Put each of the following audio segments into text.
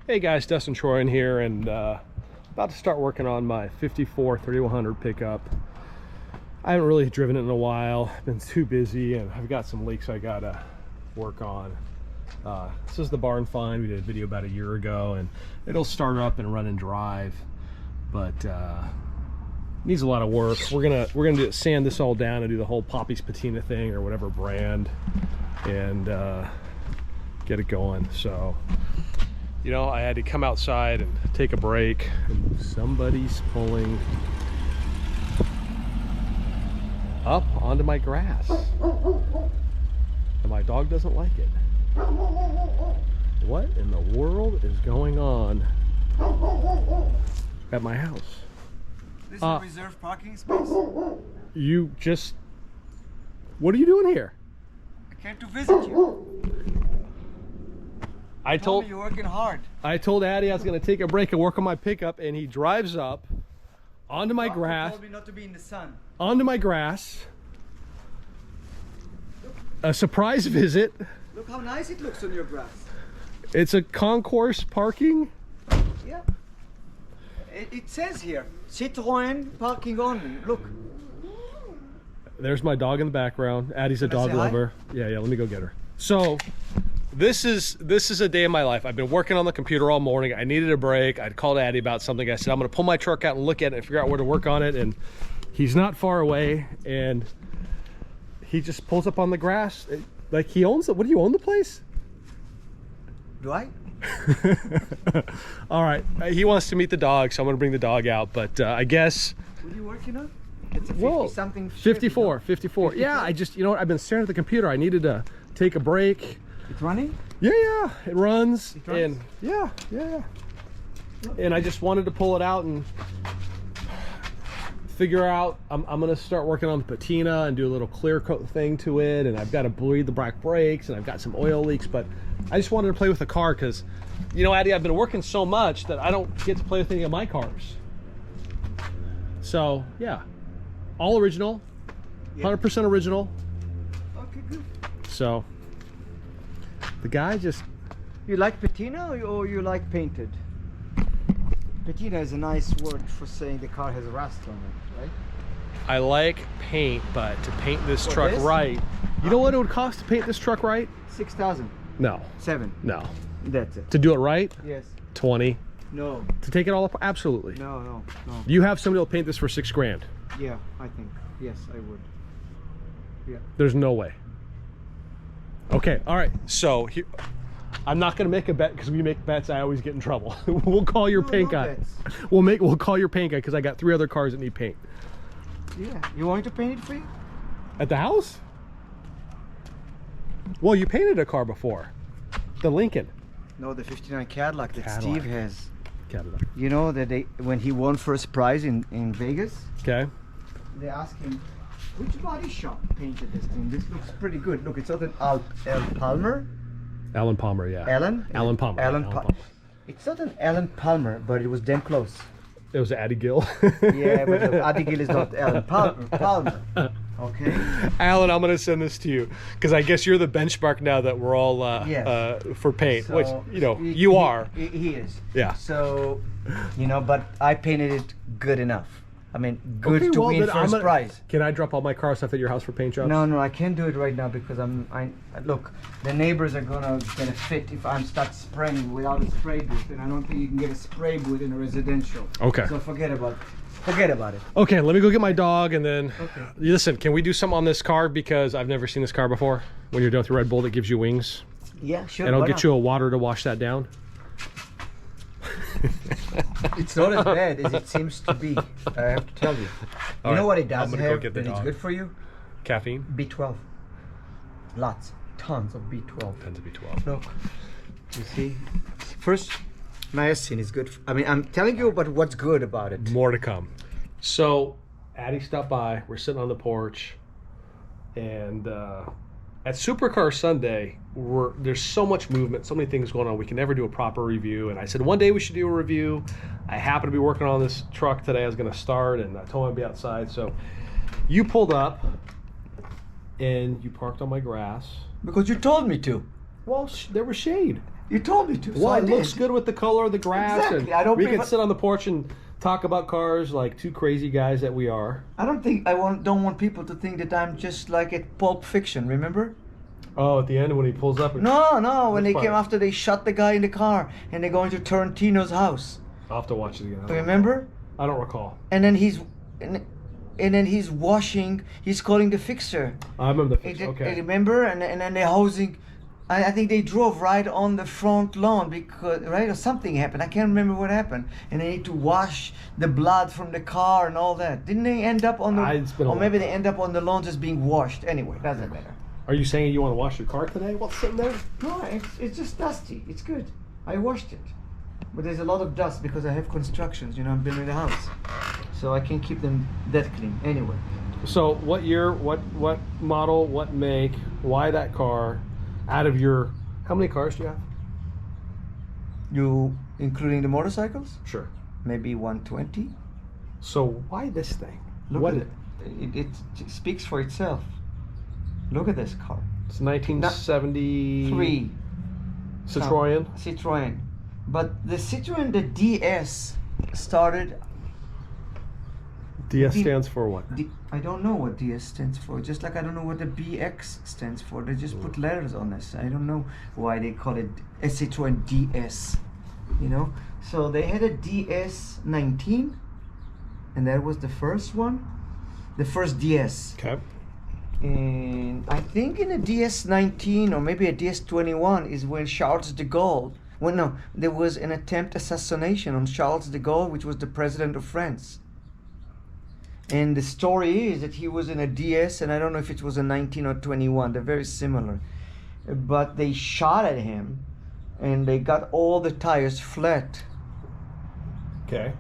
Hey guys, Dustin Citroen here, and about to start working on my 54 3100 pickup. I haven't really driven it in a while. I've been too busy, and I've got some leaks I gotta work on. This is the barn find. We did a video about a year ago, and it'll start up and run and drive, but needs a lot of work. We're gonna sand this all down and do the whole Poppy's Patina thing or whatever brand, and get it going. So, you know, I had to come outside and take a break, and somebody's pulling up onto my grass, and my dog doesn't like it. What in the world is going on at my house? This is a reserved parking space? You just... What are you doing here? I came to visit you. I told me you're working hard. I told Addy I was going to take a break and work on my pickup, and he drives up onto my grass. Told me not to be in the sun. Onto my grass. A surprise visit. Look how nice it looks on your grass. It's a concourse parking. Yeah. It says here, Citroen parking only. Look. There's my dog in the background. Addie's a dog say hi? lover. Yeah, let me go get her. So, this is a day in my life. I've been working on the computer all morning. I needed a break. I'd called Addie about something. I said, I'm going to pull my truck out and look at it and figure out where to work on it. And he's not far away. And he just pulls up on the grass. Like he owns it. What, do you own the place? Do I? All right. He wants to meet the dog, so I'm going to bring the dog out. But I guess... What are you working on? It's a 50-something 54. Yeah, I just, you know what? I've been staring at the computer. I needed to take a break. It's running? Yeah, it runs. It runs? And yeah. And I just wanted to pull it out and figure out, I'm gonna start working on the patina and do a little clear coat thing to it, and I've got to bleed the black brakes, and I've got some oil leaks, but I just wanted to play with the car because, you know, Addie, I've been working so much that I don't get to play with any of my cars. So yeah, all original, 100% original. Okay, good. So the guy just... You like patina or you like painted? Patina is a nice word for saying the car has a rust on it, right? I like paint, but to paint this truck right, you know what it would cost to paint this truck right? 6,000. No. 7. No. That's it. To do it right? Yes. 20. No. To take it all up? Absolutely. No. You have somebody who'll paint this for 6 grand. Yeah, I think. Yes, I would. Yeah. There's no way. Okay, all right. So here, I'm not going to make a bet because we make bets. I always get in trouble. We'll call your paint guy. Bets. We'll call your paint guy because I got 3 other cars that need paint. Yeah. You want me to paint it for you? At the house? Well, you painted a car before. The Lincoln. No, the 59 Cadillac that Steve has. Cadillac. You know that when he won first prize in Vegas, Okay. they asked him, which body shop painted this thing? This looks pretty good. Look, it's not an Palmer. Alan Palmer, yeah. Alan Palmer. Palmer. It's not an Alan Palmer, but it was damn close. It was Addy Gill. Yeah, but Addy Gill is not Alan Palmer. Okay. Alan, I'm going to send this to you because I guess you're the benchmark now that we're all for paint, So which, you know, you are. He is. Yeah. So, you know, but I painted it good enough. I mean, good Okay, to well, win then first prize. Can I drop all my car stuff at your house for paint jobs? No, I can't do it right now because look, the neighbors are gonna get a fit if I start spraying without a spray booth, and I don't think you can get a spray booth in a residential. Okay. So forget about it. Okay, let me go get my dog, and then Okay. listen, can we do something on this car because I've never seen this car before? When you're done with your Red Bull that gives you wings, Yeah, sure. and I'll get you a water to wash that down. It's not as bad as it seems to be. I have to tell you. You know what it does I'm gonna go have get the that it's dog. good for you? Caffeine. B12. Lots, tons of B12. Tends to be 12. Look, you see. First, niacin is good. I mean, I'm telling you about what's good about it. More to come. So, Addie stopped by. We're sitting on the porch, and at Supercar Sunday, there's so much movement, so many things going on. We can never do a proper review. And I said one day we should do a review. I happen to be working on this truck today. I was going to start, and I told him I'd be outside. So, you pulled up, and you parked on my grass. Because you told me to. Well, there was shade. You told me to. So Well, I it looks did. good with the color of the grass. Exactly. And I don't we think- can sit on the porch and talk about cars like two crazy guys that we are. I don't want people to think that I'm just like a Pulp Fiction. Remember? Oh, at the end when he pulls up. No. When Which they part? came after, they shot the guy in the car, and they're going to Tarantino's house. I'll have to watch it again. I don't Remember? I don't recall. And then he's washing. He's calling the fixer. I remember the fix. Okay. Remember? And then they're hosing. I think they drove right on the front lawn because or something happened. I can't remember what happened. And they need to wash the blood from the car and all that. Didn't they end up on the? It's been a Or maybe long they end up on the lawn just being washed. Anyway, doesn't matter. Are you saying you want to wash your car today? What's sitting there? No, it's just dusty. It's good. I washed it, but there's a lot of dust because I have constructions. I'm building the house, so I can't keep them that clean. Anyway. So, what year? What model? What make? Why that car? Out of your, how many cars do you have? You including the motorcycles? Sure. Maybe 120. So why this thing? Look What at it. It speaks for itself. Look at this car. It's 1973 Three Citroen. Citroen. But the Citroen, the DS started. DS stands for what? I don't know what DS stands for. Just like I don't know what the BX stands for. They just put letters on this. I don't know why they call it a Citroen DS. So they had a DS 19, and that was the first one, the first DS. Okay. And I think in a DS 19 or maybe a DS 21 is when Charles de Gaulle. Well, no, there was an attempt assassination on Charles de Gaulle, which was the president of France. And the story is that he was in a DS, and I don't know if it was a 19 or 21. They're very similar. But they shot at him, and they got all the tires flat Okay.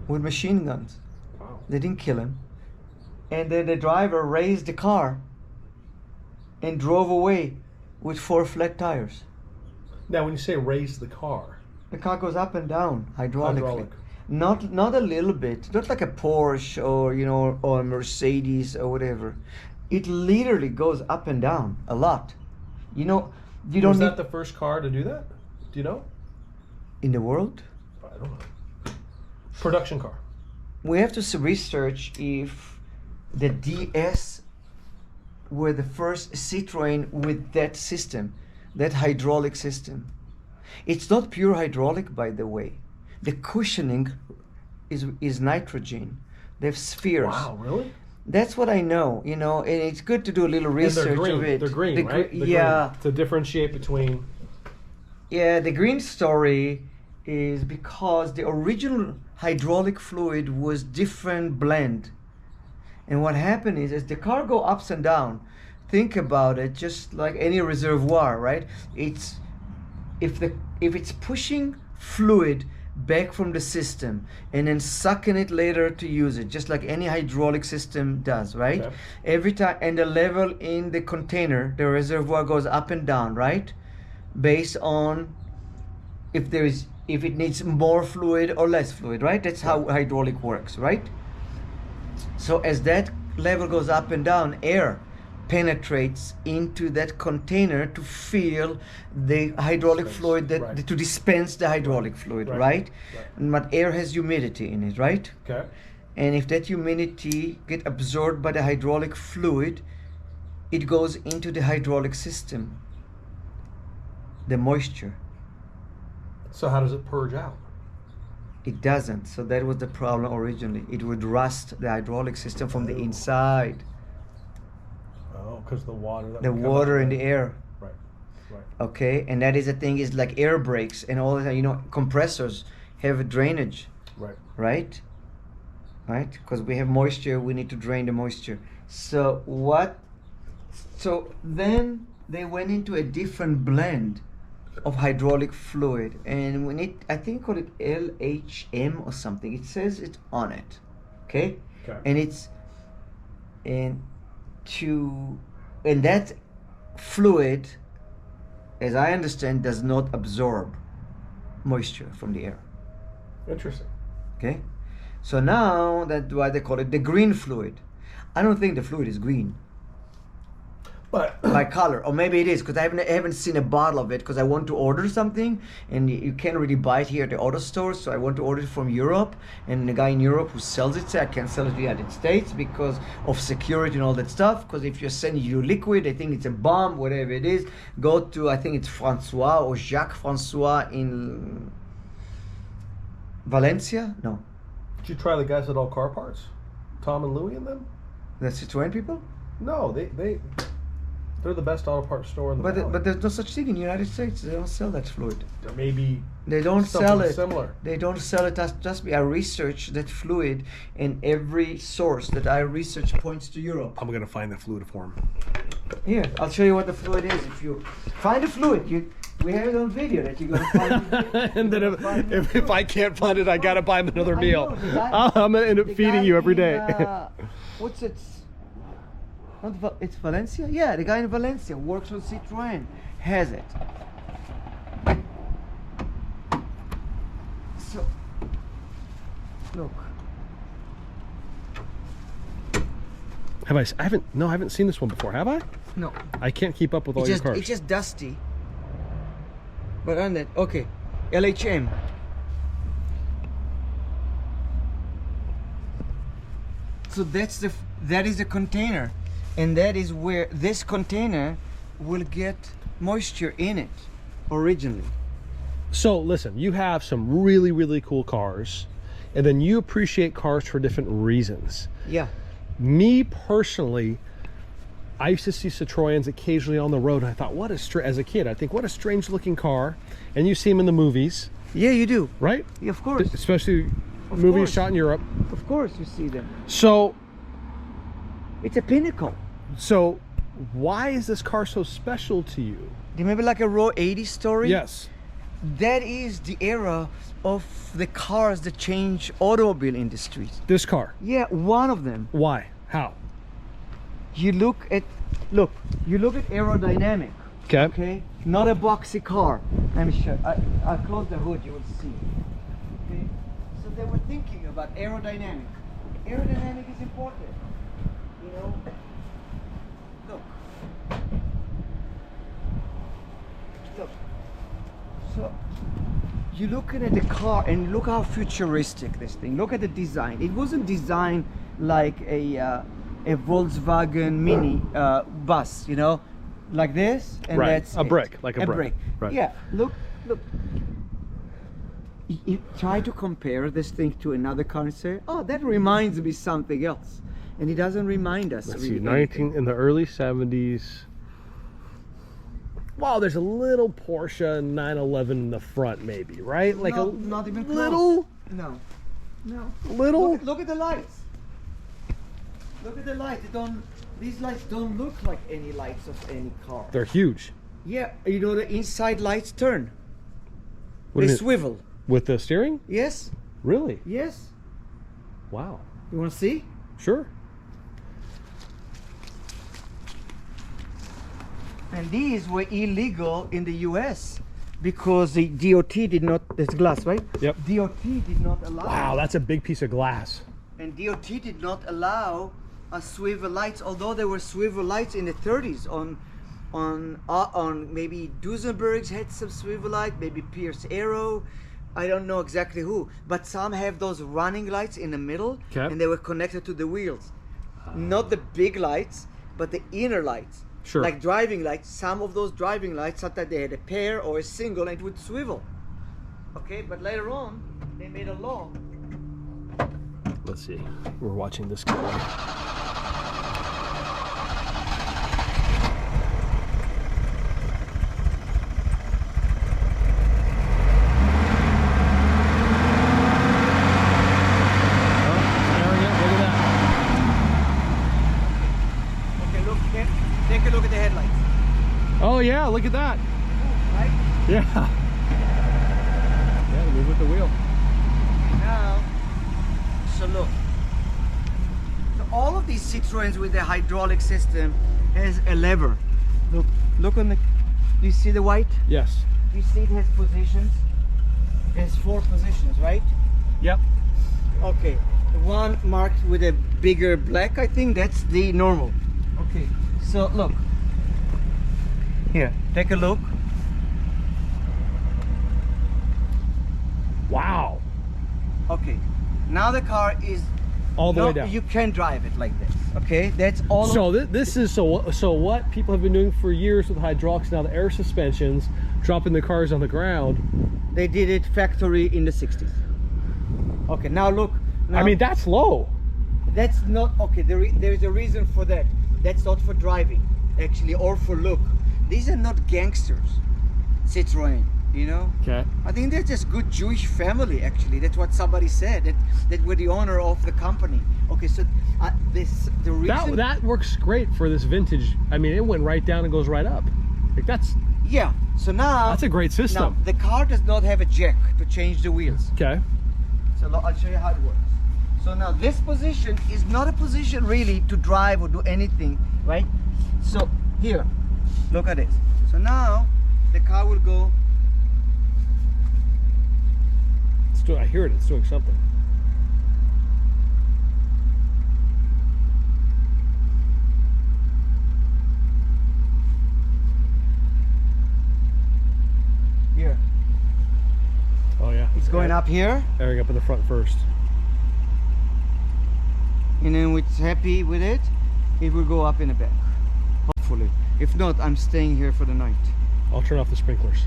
with machine guns. Wow. They didn't kill him. And then the driver raised the car and drove away with 4 flat tires. Now, when you say raise the car, The car goes up and down hydraulically. Hydraulic. Not a little bit, not like a Porsche or a Mercedes or whatever. It literally goes up and down a lot. You don't was need that the first car to do that? Do you know? in the world. I don't know. Production car. We have to research if the DS were the first Citroen with that system, that hydraulic system. It's not pure hydraulic, by the way. The cushioning is nitrogen. They have spheres. Wow, really? That's what I know, and it's good to do a little And research they're green. of it. They're green, right? They're yeah. green. To differentiate between. Yeah, the green story is because the original hydraulic fluid was different blend. And what happened is as the car go ups and down, think about it just like any reservoir, right? If it's pushing fluid back from the system and then sucking it later to use it, just like any hydraulic system does, right? Okay. Every time, and the level in the container, the reservoir goes up and down, right? Based on if it needs more fluid or less fluid, right? That's how hydraulic works, right? So as that level goes up and down, air penetrates into that container to fill the hydraulic Dispense, fluid, right. to dispense the hydraulic fluid, Right. right? Right. But air has humidity in it, right? Okay. And if that humidity get absorbed by the hydraulic fluid, it goes into the hydraulic system, the moisture. So how does it purge out? It doesn't. So that was the problem originally. It would rust the hydraulic system from the inside. Oh, because the water. That The would come water out. in the air. Right. Right. Okay, and that is the thing, is like air brakes and all that. Compressors have a drainage, Right. right? Because we have moisture, we need to drain the moisture. So then they went into a different blend of hydraulic fluid, and we need, I think, call it LHM or something. It says it on it, okay? Okay. And that fluid, as I understand, does not absorb moisture from the air. Interesting. Okay, so now that's why they call it the green fluid. I don't think the fluid is green. But by color, or maybe it is because I haven't seen a bottle of it because I want to order something and you can't really buy it here at the auto store, so I want to order it from Europe, and the guy in Europe who sells it said I can't sell it in the United States because of security and all that stuff, because if you're sending you liquid, I think it's a bomb, whatever it is. Go to, I think it's Francois or Jacques Francois in Valencia. No, did you try the guys at All Car Parts, Tom and Louie and them? the Citroen people. No, they're the best auto parts store in the valley. But there's no such thing in the United States. They don't sell that fluid. There may be They don't something sell it. similar. They don't sell it. Just me. I researched that fluid, and every source that I research points to Europe. I'm gonna find the fluid for him. Here, I'll show you what the fluid is. If you find the fluid, we have it on video that you're gonna find it. And then if I can't find it, I gotta buy him another I meal. know, the guy- I'm gonna end up the feeding guy you every in, day. What's it? It's Valencia? Yeah, the guy in Valencia works with Citroen. Has it. So, look. I haven't seen this one before, have I? No. I can't keep up with all your cars. It's just dusty. But on that, okay. LHM. So that is the container, and that is where this container will get moisture in it originally. So listen, you have some really, really cool cars, and then you appreciate cars for different reasons. Yeah. Me personally, I used to see Citroens occasionally on the road, and I thought, as a kid, I think, what a strange looking car. And you see them in the movies, Yeah, you do. right? Yeah, of course. Especially Of movies course. shot in Europe. Of course you see them. So It's a pinnacle. why is this car so special to you? Do you remember like a Raw 80 story? Yes. That is the era of the cars that change automobile industries. This car. Yeah, one of them. Why? How? You look at aerodynamic. Okay. Okay, not a boxy car. Let me show. I'll close the hood. You will see. Okay, so they were thinking about aerodynamic. Aerodynamic is important. You know. Look. Look. So you looking at the car and look how futuristic this thing. Look at the design. It wasn't designed like a Volkswagen Mini bus, you know, like this, and Right. that's A it. brick, like a brick. Right. Yeah, look. You try to compare this thing to another car and say, oh, that reminds me something else, and it doesn't remind us. Let's really see, anything. in the early 70s. Wow, there's a little Porsche 911 in the front, maybe, right? Like not even close. little, No. little. Look at the lights. Look at the lights. These lights don't look like any lights of any car. They're huge. Yeah, you know the inside lights turn. What do They you mean? swivel. With the steering? Yes. Really? Yes. Wow. You want to see? Sure. And these were illegal in the U.S. because the DOT did not. There's glass, right? Yep. DOT did not allow. Wow, that's a big piece of glass. And DOT did not allow swivel lights, although there were swivel lights in the 30s on maybe Duesenberg's had some swivel light, maybe Pierce Arrow, I don't know exactly who, but some have those running lights in the middle, Okay. and they were connected to the wheels. Not the big lights, but the inner lights. Sure. Like driving lights. Some of those driving lights, sometimes they had a pair or a single, and it would swivel. Okay, but later on, they made a law. Let's see. We're watching this guy. Okay, look, take a look at the headlights. Oh yeah, look at that. Right? Yeah. Yeah, move with the wheel. Now, so look. So all of these Citroens with the hydraulic system has a lever. Look on the. Do you see the white? Yes. You see it has positions. It has 4 positions, right? Yep. Okay. The one marked with a bigger black, I think that's the normal. Okay. So look, Here, take a look. Wow. Okay, now the car is All the way down. You can drive it like this. Okay, that's all. So this is so what people have been doing for years with hydraulics, now the air suspensions, dropping the cars on the ground. They did it factory in the 60s. Okay, now look. Now, I mean, that's low. that's not okay. There is a reason for that. That's not for driving, actually, or for look. These are not gangsters. Citroen, you know. Okay. I think they're just good Jewish family. Actually, that's what somebody said. That we're the owner of the company. Okay, so the reason That works great for this vintage. I mean, it went right down and goes right up. Like that's yeah. So now a great system. Now the car does not have a jack to change the wheels. Okay. So I'll show you how it works. So now this position is not a position really to drive or do anything, right? So here, look at this. So now the car will go. I hear it. It's doing something. Here. Oh yeah. It's going up here, Airing up in the front first. and then when it's happy with it, it will go up in the back. Hopefully. If not, I'm staying here for the night. I'll turn off the sprinklers.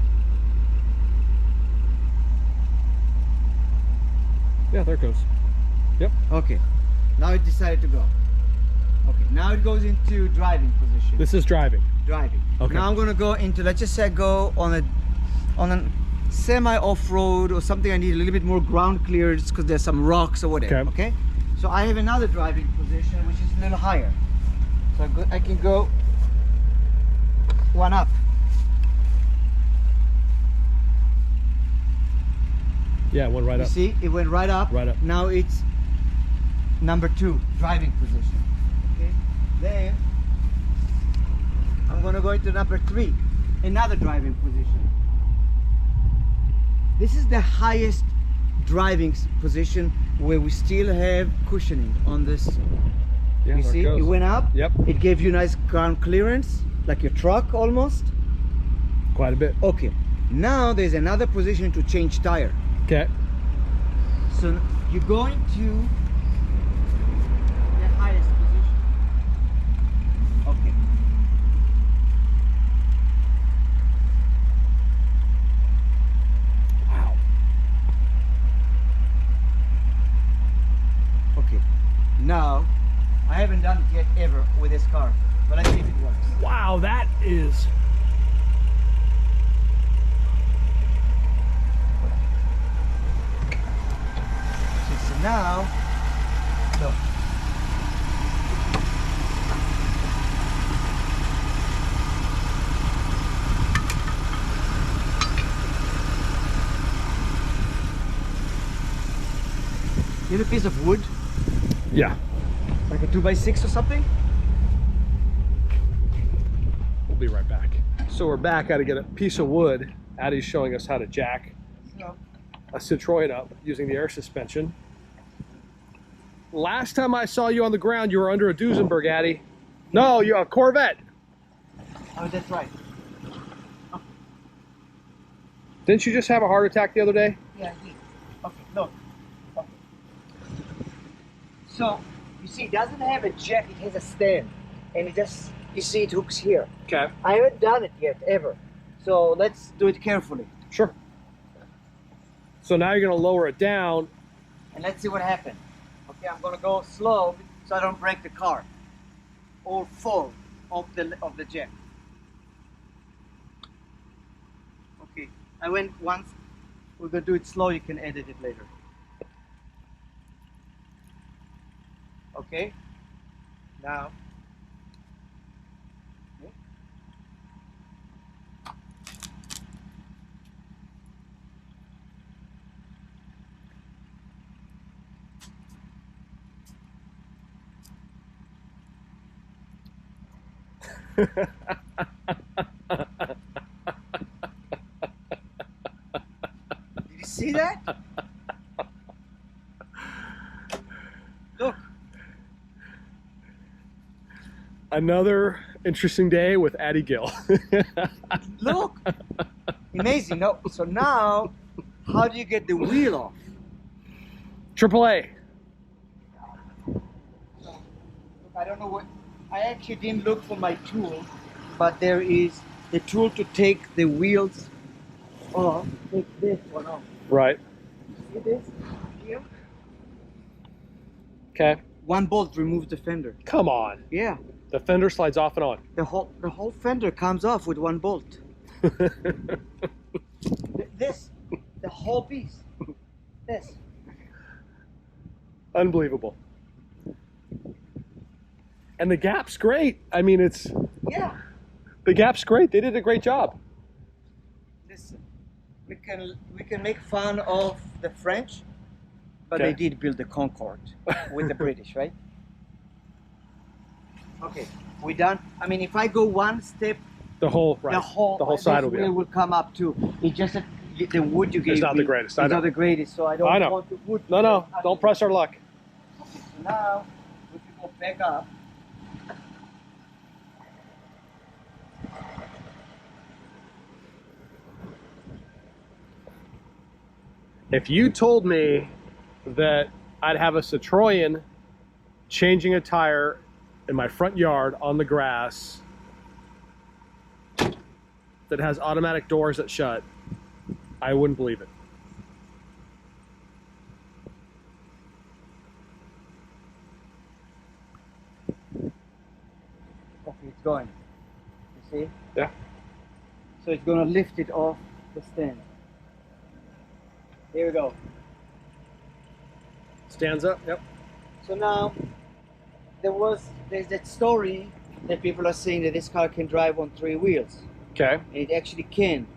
Yeah, there it goes. Yep. Okay. Now it decided to go. Okay. Now it goes into driving position. This is driving. Driving. Okay. Now I'm gonna go into, let's just say, go on a semi off-road or something. I need a little bit more ground clearance because there's some rocks or whatever. Okay. Okay. So I have another driving position which is a little higher. So I can go one up. Yeah, it went right You up. see, it went right up. Right up. Now it's number 2, driving position. Okay. Then I'm gonna go into number 3, another driving position. This is the highest driving position where we still have cushioning on this. Yeah, You there see, it goes. it went up. Yep. It gave you nice ground clearance, like your truck almost. Quite a bit. Okay. Now there's another position to change tire. Okay. So you're going to the highest position. Okay. Wow. Okay. Now, I haven't done it yet ever with this car, but let's see if it works. Wow, that is. So now, look. Little piece of wood, Yeah. like a 2x6 or something. We'll be right back. So we're back. Got to get a piece of wood. Addie's showing us how to jack No. a Citroen up using the air suspension. Last time I saw you on the ground, you were under a Duesenberg, Addie. No, you're a Corvette. Oh, that's right. Didn't you just have a heart attack the other day? Yeah, I did. Okay, look. Okay. So, you see, it doesn't have a jack, it has a stand. And it just, you see, it hooks here. Okay. I haven't done it yet, ever. So, let's do it carefully. Sure. So now you're going to lower it down. And let's see what happens. Okay, I'm gonna go slow so I don't break the car. Or fall off the jack. Okay, I went once. We're gonna do it slow, you can edit it later. Okay, now. Okay. Did you see that? Look. Another Interesting day with Addy Gill. Look, amazing. No, so now, how do you get the wheel off? AAA. Look, I don't know what. I actually didn't look for my tool, but there is the tool to take the wheels off. Take this one off. Right. See this here? Okay. One bolt removes the fender. Come on. Yeah. The fender slides off and on. The whole fender comes off with one bolt. This, the whole piece. This. Unbelievable. And the gap's great. I mean, it's Yeah. the gap's great. They did a great job. Listen, we can make fun of the French, but Okay. they did build the Concorde with the British, right? Okay, we done. I mean, if I go one step, The whole the whole side will this be wheel up. will come up too. It's just that the wood you gave not me the greatest, I is know. not the greatest, so I don't I know. want the wood. No, don't press our luck. Okay, so now we can go back up. If you told me that I'd have a Citroen changing a tire in my front yard on the grass that has automatic doors that shut, I wouldn't believe it. Okay, it's going. You see? Yeah. So it's gonna lift it off the stand. Here we go. Stands up, yep. So now there's that story that people are saying that this car can drive on 3 wheels. Okay. And it actually can.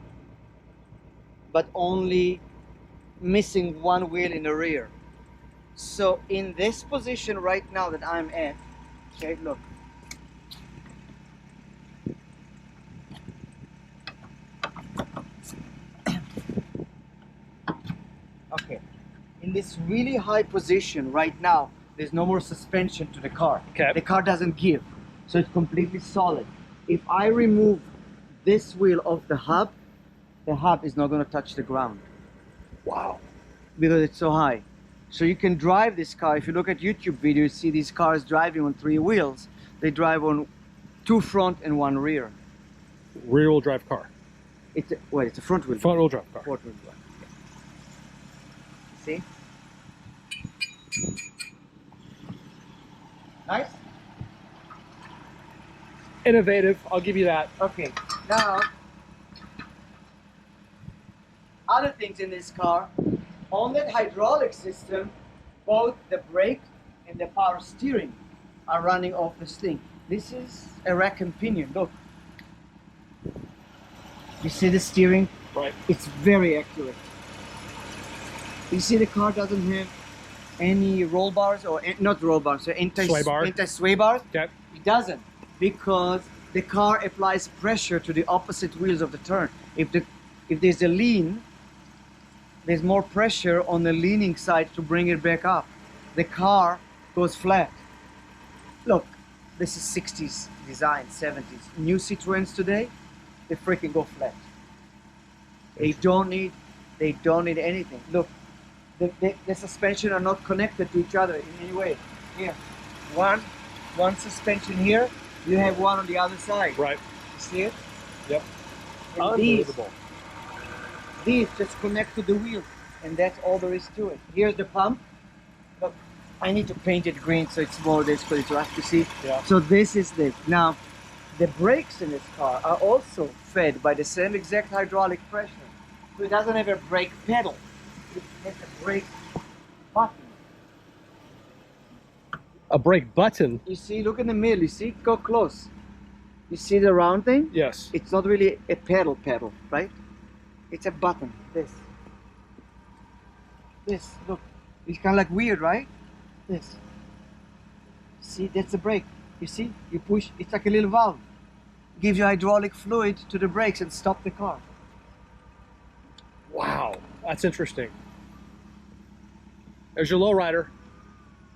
But only missing 1 wheel in the rear. So in this position right now that I'm at, okay, look. Okay. In this really high position right now, there's no more suspension to the car. Okay. The car doesn't give. So it's completely solid. If I remove this wheel off the hub is not going to touch the ground Wow. because it's so high. So you can drive this car. If you look at YouTube videos, you see these cars driving on 3 wheels. They drive on 2 front and 1 rear. Rear wheel drive car. It's a front wheel. Front wheel drive car. Front wheel drive. See? Nice. Innovative, I'll give you that. Okay. Now, other things in this car, on that hydraulic system, both the brake and the power steering are running off this thing. This is a rack and pinion. Look. You see the steering? Right. It's very accurate. You see the car doesn't have any roll bars or not roll bars, so Sway bar. anti-sway bars. Okay. It doesn't, because the car applies pressure to the opposite wheels of the turn. If there's a lean, there's more pressure on the leaning side to bring it back up. The car goes flat. Look, this is 60s design, 70s. New Citroens today, they freaking go flat. They don't need anything. Look, the suspension are not connected to each other in any way. Here, one suspension here, you have one on the other side. Right. You see it? Yep. And Unbelievable. these just connect to the wheels, and that's all there is to it. Here's the pump. Look, I need to paint it green so it's more this for you to actually see. Yeah. So this is this. Now, the brakes in this car are also fed by the same exact hydraulic pressure. So it doesn't have a brake pedal. It has a brake button. A brake button. You see, look in the middle. You see, go close. You see the round thing? Yes. It's not really a pedal, right? It's a button. This, look. It's kind of like weird, right? This. See, that's the brake. You see, you push. It's like a little valve. Gives you hydraulic fluid to the brakes and stop the car. Wow. That's interesting. There's your lowrider.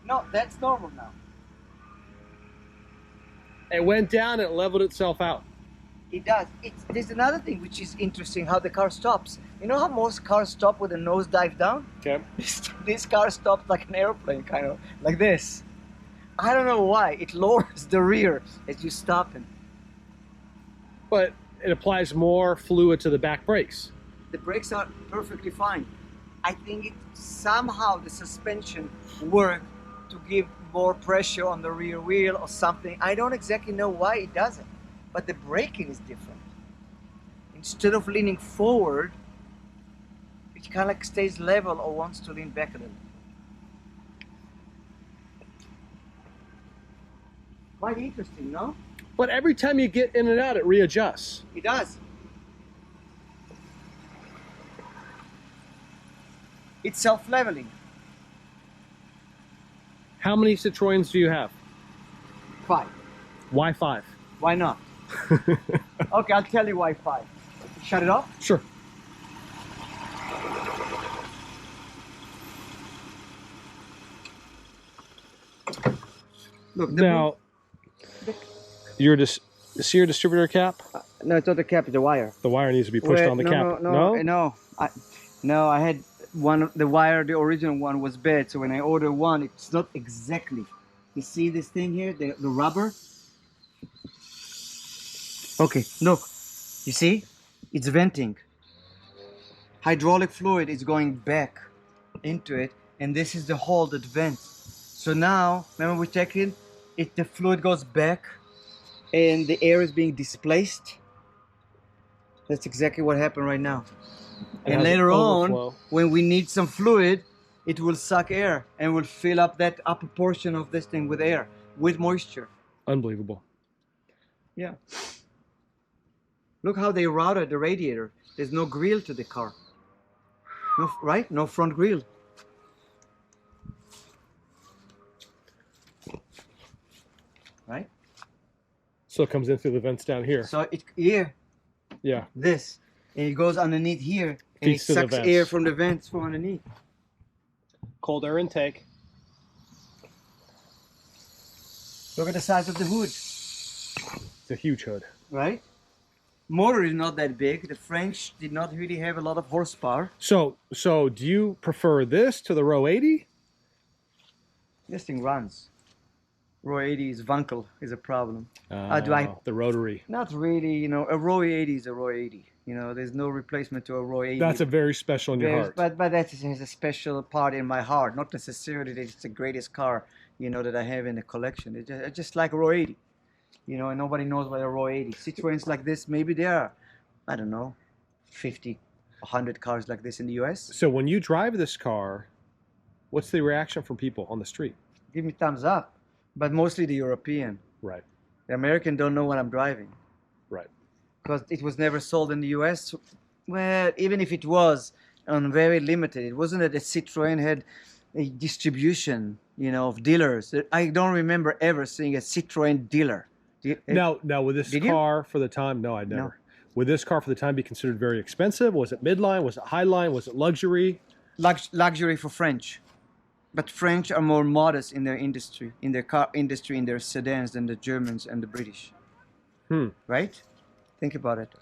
No, that's normal now. It went down and it leveled itself out. It does. There's another thing which is interesting, how the car stops. You know how most cars stop with a nose dive down? Okay. This car stopped like an airplane, kind of, like this. I don't know why. It lowers the rear as you stop it. But it applies more fluid to the back brakes. The brakes are perfectly fine. I think somehow the suspension worked to give more pressure on the rear wheel or something. I don't exactly know why it doesn't, but the braking is different. Instead of leaning forward, it kind of like stays level or wants to lean back a little. Quite interesting, no? But every time you get in and out, it readjusts. It does. It's self-leveling. How many Citroens do you have? 5. Why 5? Why not? Okay, I'll tell you why 5. Shut it off? Sure. Look, Now, your distributor cap? no, it's not the cap, it's the wire. The wire needs to be pushed on the cap. No, I had one. The wire, the original one, was bad. So when I order one, it's not exactly. You see this thing here, the rubber? Okay, look. You see? It's venting. Hydraulic fluid is going back into it, and this is the hole that vents. So now, remember we checked it? The fluid goes back, and the air is being displaced. That's exactly what happened right now. And later on, when we need some fluid, it will suck air and will fill up that upper portion of this thing with air, with moisture. Unbelievable. Yeah. Look how they routed the radiator. There's no grill to the car. No, right? No front grill. Right? So it comes in through the vents down here. So it here, Yeah. this, and it goes underneath here, and Feeds it to the sucks vents. air from the vents from underneath. Cold air intake. Look at the size of the hood, It's a huge hood. right? Motor is not that big. The French did not really have a lot of horsepower. So do you prefer this to the Row 80? This thing runs. Row 80 is Wankel is a problem. The rotary. Not really, you know, a Row 80 is a Row 80. You know, there's no replacement to a Row 80. That's a very special in your heart. But that has a special part in my heart. Not necessarily that it's the greatest car, you know, that I have in the collection. I just like a Row 80. You know, and nobody knows what a Row 80. Citroens like this, maybe there are, I don't know, 50, 100 cars like this in the US. So when you drive this car, what's the reaction from people on the street? Give me thumbs up. But mostly the European. Right. The American don't know what I'm driving. Right. Because it was never sold in the US. Well, even if it was, on very limited. It wasn't that the Citroen had a distribution, you know, of dealers. I don't remember ever seeing a Citroen dealer. Now, would this car for the time? No, I'd never. No. Would this car for the time be considered very expensive? Was it midline? Was it highline? Was it luxury? Luxury for French. But French are more modest in their industry, in their car industry, in their sedans than the Germans and the British. Right? Think about it.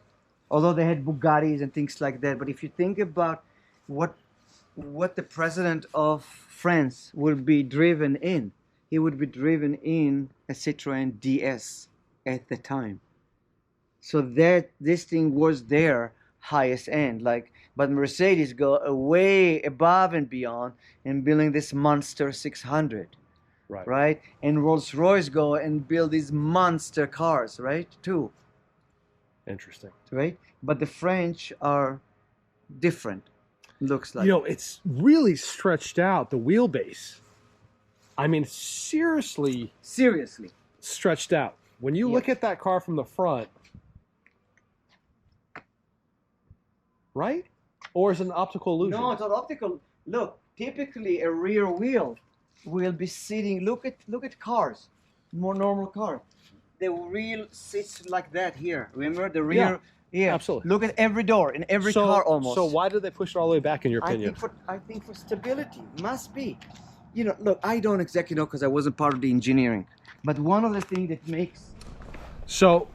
Although they had Bugattis and things like that, but if you think about what the president of France would be driven in, he would be driven in a Citroen DS at the time. So that this thing was their highest end, but Mercedes go way above and beyond in building this monster 600, right? And Rolls-Royce go and build these monster cars, right? Too. Interesting. Right? But the French are different, looks like. You know, it's really stretched out, the wheelbase. I mean, seriously stretched out. When you look at that car from the front, right? Or is it an optical illusion? No, it's not optical. Look, typically a rear wheel will be sitting. Look at cars, more normal car. The wheel sits like that here. Remember the rear? Yeah, absolutely. Look at every door in every car almost. So why did they push it all the way back in your opinion? I think for stability. Must be. You know, look, I don't exactly know because I wasn't part of the engineering. But one of the things that makes So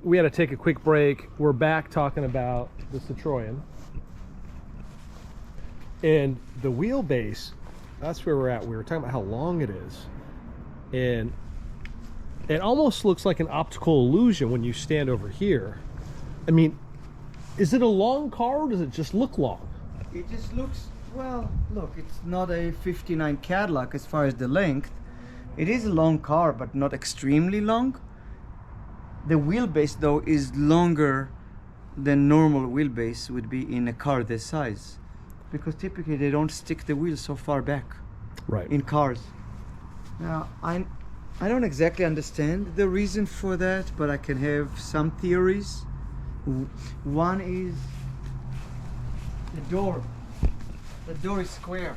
we had to take a quick break. We're back talking about the Citroen. And the wheelbase, that's where we're at. We were talking about how long it is. And it almost looks like an optical illusion when you stand over here. I mean, is it a long car or does it just look long? It just looks, well, look, it's not a 59 Cadillac as far as the length. It is a long car, but not extremely long. The wheelbase, though, is longer than normal wheelbase would be in a car this size. Because typically they don't stick the wheels so far back. Right. In cars. Now, I don't exactly understand the reason for that, but I can have some theories. One is the door. The door is square.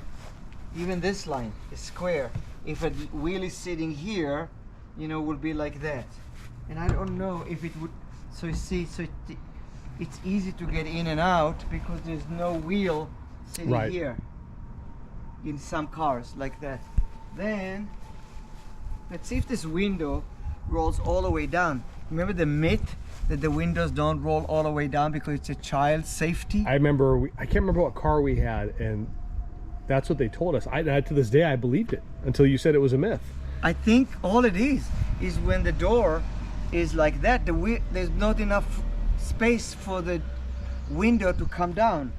Even this line is square. If a wheel is sitting here, you know, would be like that. And I don't know if it would. So you see, it's easy to get in and out because there's no wheel sitting Right. here. In some cars like that. Then let's see if this window rolls all the way down. Remember the myth that the windows don't roll all the way down because it's a child safety? I remember, I can't remember what car we had, and that's what they told us. To this day, I believed it until you said it was a myth. I think all it is when the door is like that, there's not enough space for the window to come down.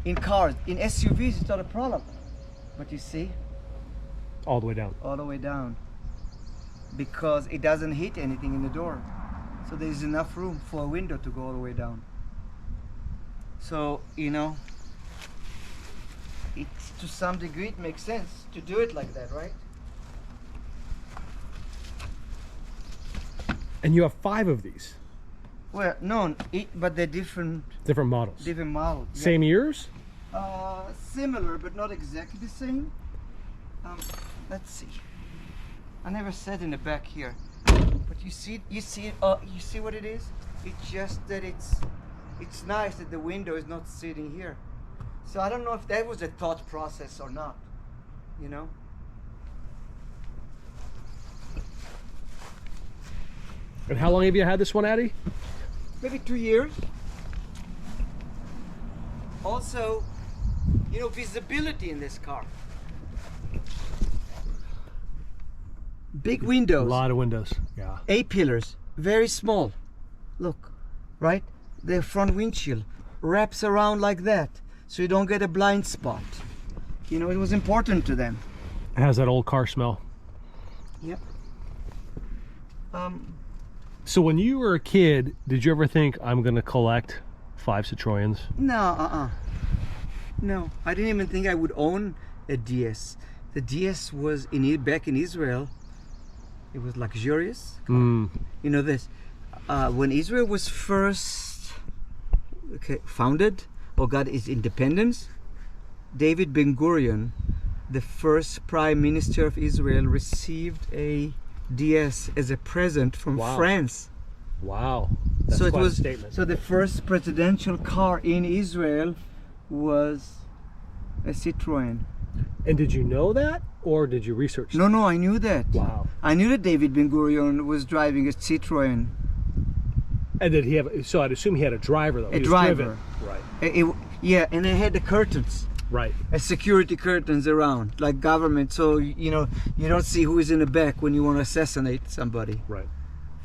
In cars, in SUVs, it's not a problem. But you see, All the way down. all the way down, because it doesn't hit anything in the door, so there's enough room for a window to go all the way down. So you know, it's to some degree it makes sense to do it like that, right? And you have 5 of these. Well, no, but they're different Models. different models. Yeah. Same years? Similar, but not exactly the same. Let's see. I never sat in the back here, but you see what it is? It's just that it's nice that the window is not sitting here. So I don't know if that was a thought process or not, you know? And how long have you had this one, Addy? Maybe 2 years. Also, you know, visibility in this car. Big windows. A lot of windows. Yeah. A-pillars, very small. Look, right? The front windshield wraps around like that, so you don't get a blind spot. You know, it was important to them. It has that old car smell. Yep. So when you were a kid, did you ever think I'm gonna collect 5 Citroens? No, No, I didn't even think I would own a DS. The DS was back in Israel. It was luxurious. You know this. When Israel was first founded or got its independence, David Ben-Gurion, the first prime minister of Israel, received a DS as a present from France. Wow. That's So it quite a was statement. so the first presidential car in Israel was a Citroen. And did you know that, or did you research that? No, I knew that. Wow. I knew that David Ben-Gurion was driving a Citroen. And did he have? So I'd assume he had a driver though. A He was driver. driven. Right. Yeah, and it had the curtains, Right. security curtains around, like government. So you know you don't see who is in the back when you want to assassinate somebody. Right.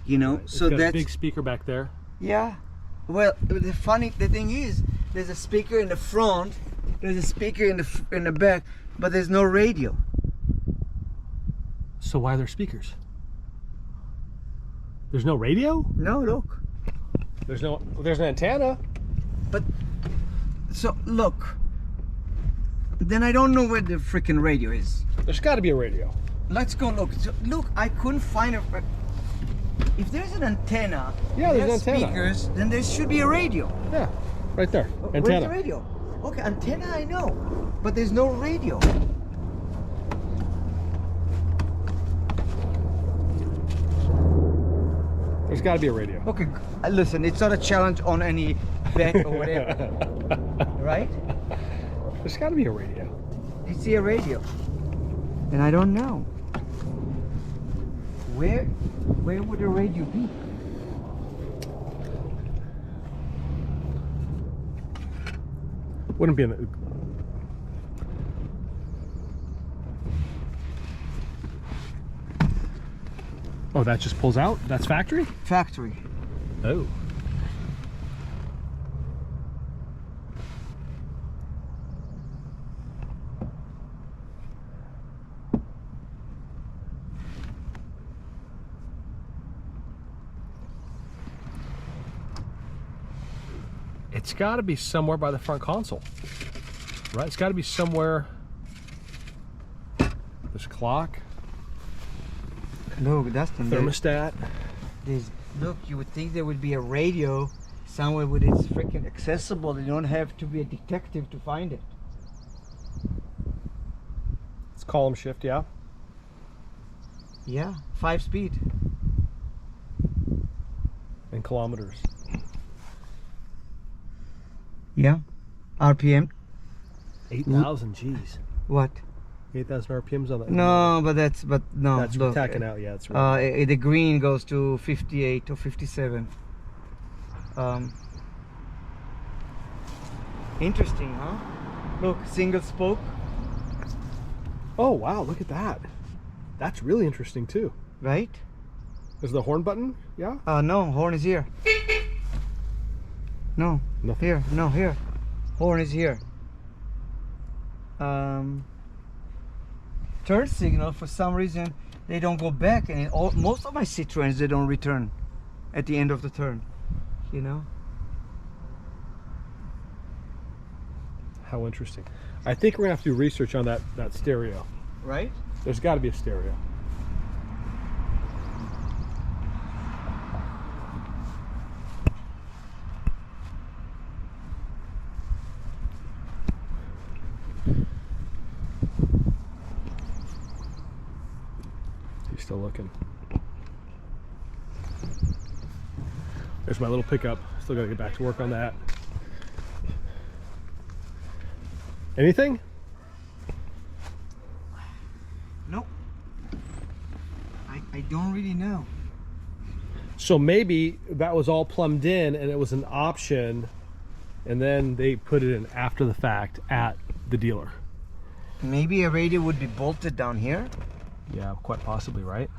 You know, Right. so It's got that's a big speaker back there. yeah. Well, the thing is, there's a speaker in the front, there's a speaker in the back, but there's no radio. So why are there speakers? There's no radio? No, look. There's an antenna. But so look. Then I don't know where the freaking radio is. There's got to be a radio. Let's go look. So, look, I couldn't find a. If there's an antenna, Yeah, and there's an antenna. speakers, then there should be a radio. Yeah, right there. Where's Antenna. the radio? Okay, antenna I know, but there's no radio. There's got to be a radio. Okay, listen, it's not a challenge on any bet or whatever, right? There's got to be a radio. You see a radio, and I don't know where would a radio be? Wouldn't be in the... Oh, that just pulls out? That's factory? Factory. Oh. It's got to be somewhere by the front console, right? It's got to be somewhere. There's a clock. Look, that's the Thermostat. Look, you would think there would be a radio somewhere where it's freaking accessible. You don't have to be a detective to find it. It's column shift, yeah. Yeah, 5-speed. And kilometers. Yeah, RPM. 8,000, geez. What? 8,000 RPMs on that. No, but that's no. That's look, tacking out, yeah. It's right. the green goes to 58 or 57. Interesting, huh? Look, single spoke. Oh, wow, look at that. That's really interesting, too. Right? Is the horn button? Yeah? No, horn is here. No, Nothing. here, no, here. Horn is here. Turn signal, for some reason, they don't go back. And most of my Citroens, they don't return at the end of the turn, you know? How interesting. I think we're going to have to do research on that stereo. Right? There's got to be a stereo. He's still looking. There's my little pickup. Still got to get back to work on that. Anything? Nope. I don't really know. So maybe that was all plumbed in and it was an option, and then they put it in after the fact at the dealer. Maybe a radio would be bolted down here. Yeah, quite possibly, right?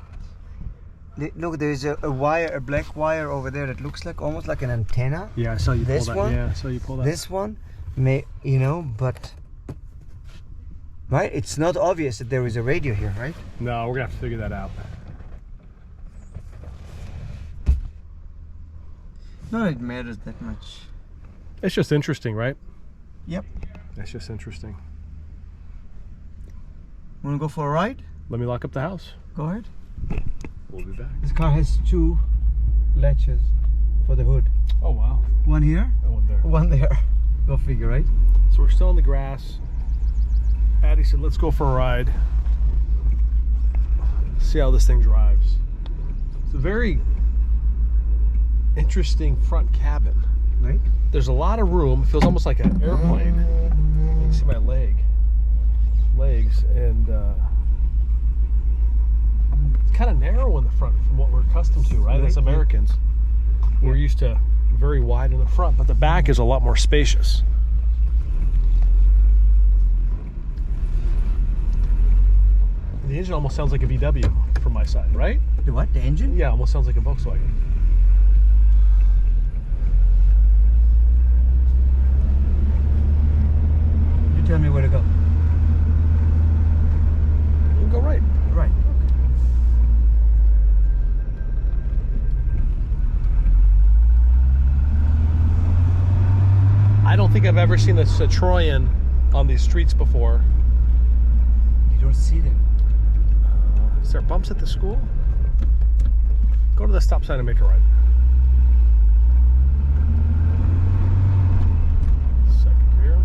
Look, there's a wire, a black wire over there that looks like almost like an antenna. Yeah, I saw you This pull that. one? Yeah, I saw you pull that. This one, you know, but right, it's not obvious that there is a radio here, right? No, we're gonna have to figure that out. Not it matters that much. It's just interesting, right? Yep. It's just interesting. Wanna go for a ride? Let me lock up the house. Go ahead. We'll be back. This car has 2 latches for the hood. Oh wow. One here, That one there. one there. Go figure, right? So we're still in the grass. Addie said, let's go for a ride. See how this thing drives. It's a very interesting front cabin. Right? There's a lot of room. It feels almost like an airplane. You can see my legs, and it's kind of narrow in the front from what we're accustomed to, right? As Americans, we're used to very wide in the front, but the back is a lot more spacious. And the engine almost sounds like a VW from my side, right? The what? The engine? Yeah, almost sounds like a Volkswagen. You tell me where to go. You can go right. Right. I don't think I've ever seen a Citroen on these streets before. You don't see them. Is there bumps at the school? Go to the stop sign and make a right. Second gear.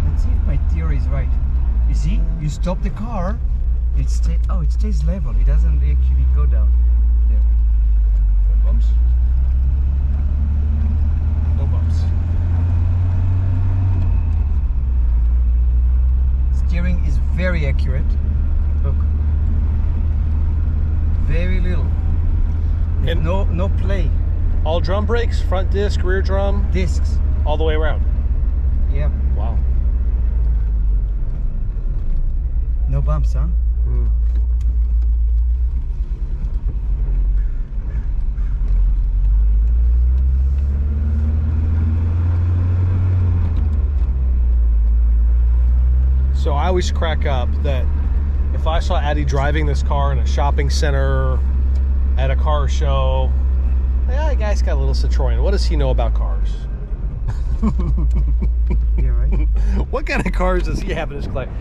Let's see if my theory is right. You see, you stop the car, it stays level. It doesn't actually go down. There. No bumps? No bumps. Steering is very accurate. Look. And no play. all drum brakes, front disc, rear drum, Discs. all the way around. Yeah. Wow. No bumps, huh? Mm. So I always crack up that if I saw Addy driving this car in a shopping center, at a car show, yeah, the guy's got a little Citroen. What does he know about cars? Yeah, right. What kind of cars does he have in his collection?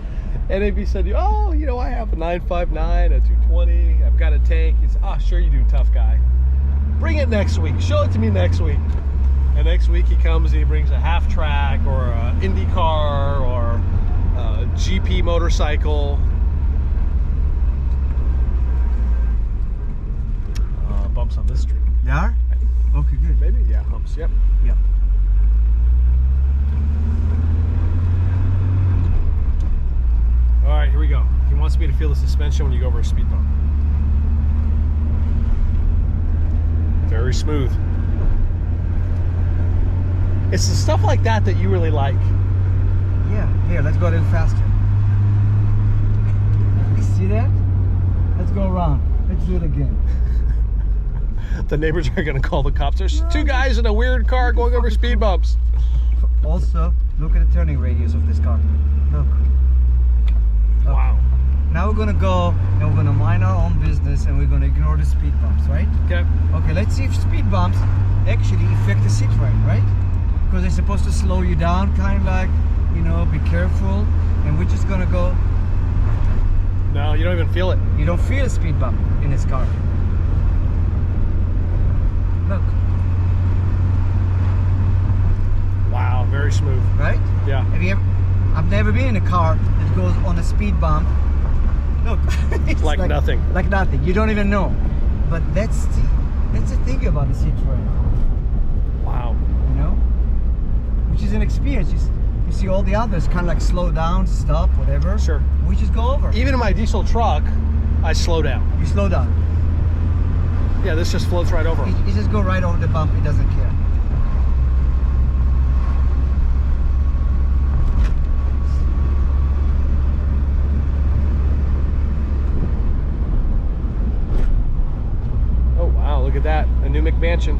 And if he said, oh, you know, I have a 959, a 220, I've got a tank. He said, oh, sure you do, tough guy. Bring it next week. Show it to me next week. And next week he comes and he brings a half track or an Indy car or a GP motorcycle. Bumps on this street. They are? Okay, good. Maybe? Yeah, humps. Yep. Yeah. All right, here we go. He wants me to feel the suspension when you go over a speed bump. Very smooth. It's the stuff like that that you really like. Yeah. Here, let's go a little faster. You see that? Let's go around. Let's do it again. The neighbors are going to call the cops. There's two guys in a weird car going over speed bumps. Also, look at the turning radius of this car. Look. Okay. Wow. Now we're gonna go and we're gonna mind our own business and we're gonna ignore the speed bumps, right? Okay. Okay, let's see if speed bumps actually affect the Citroen, right? Because they're supposed to slow you down, kind of like, you know, be careful. And we're just gonna go. No, you don't even feel it. You don't feel a speed bump in this car. Look. Wow, very smooth. Right? Yeah. Have you ever? I've never been in a car that goes on a speed bump. Look, it's Like nothing. Like nothing. You don't even know. But that's the thing about the Citroen. Wow. You know, which is an experience. You see all the others kind of like slow down, stop, whatever. Sure. We just go over. Even in my diesel truck, I slow down. You slow down. Yeah, this just floats right over. You just go right over the bump. He doesn't care. Oh wow, look at that. A new McMansion.